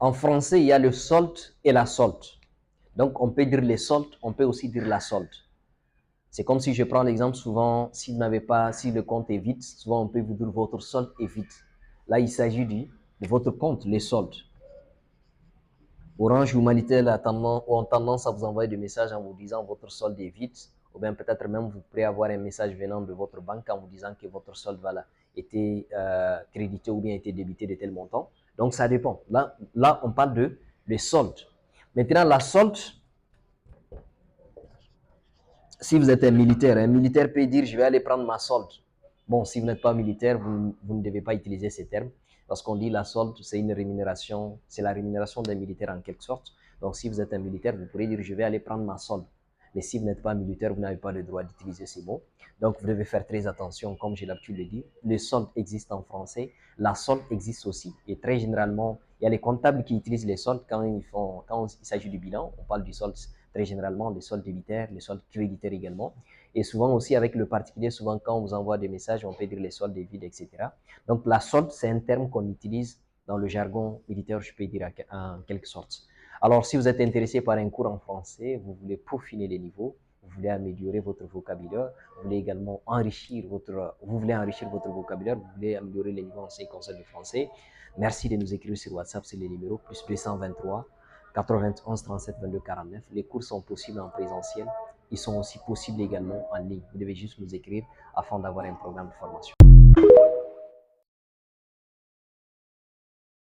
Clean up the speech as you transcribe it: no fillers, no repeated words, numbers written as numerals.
En français, il y a le solde et la solde. Donc, on peut dire les soldes, on peut aussi dire la solde. C'est comme si je prends l'exemple souvent, si vous n'avez pas, si le compte est vide, souvent on peut vous dire votre solde est vide. Là, il s'agit de votre compte, les soldes. Orange Humanitaire ont tendance à vous envoyer des messages en vous disant votre solde est vide, ou bien peut-être même vous pourrez avoir un message venant de votre banque en vous disant que votre solde va été crédité ou bien été débité de tel montant. Donc ça dépend. Là on parle de les soldes. Maintenant, la solde, si vous êtes un militaire peut dire je vais aller prendre ma solde. Bon, si vous n'êtes pas militaire, vous ne devez pas utiliser ces termes parce qu'on dit la solde, c'est une rémunération, c'est la rémunération d'un militaire en quelque sorte. Donc, si vous êtes un militaire, vous pourrez dire je vais aller prendre ma solde. Mais si vous n'êtes pas militaire, vous n'avez pas le droit d'utiliser ces mots. Donc, vous devez faire très attention, comme j'ai l'habitude de le dire. Le solde existe en français, la solde existe aussi. Et très généralement, il y a les comptables qui utilisent les soldes quand il s'agit du bilan. On parle du solde très généralement, les soldes débitaires, les soldes créditaires également. Et souvent aussi avec le particulier, souvent quand on vous envoie des messages, on peut dire les soldes des vides, etc. Donc la solde, c'est un terme qu'on utilise dans le jargon militaire, je peux dire en quelque sorte. Alors si vous êtes intéressé par un cours en français, vous voulez peaufiner les niveaux, vous voulez améliorer votre vocabulaire, vous voulez également enrichir votre vocabulaire, vous voulez améliorer les niveaux en ce qui concerne le français, merci de nous écrire sur WhatsApp, c'est le numéro plus 223 91 37 22 49. Les cours sont possibles en présentiel. Ils sont aussi possibles également en ligne. Vous devez juste nous écrire afin d'avoir un programme de formation.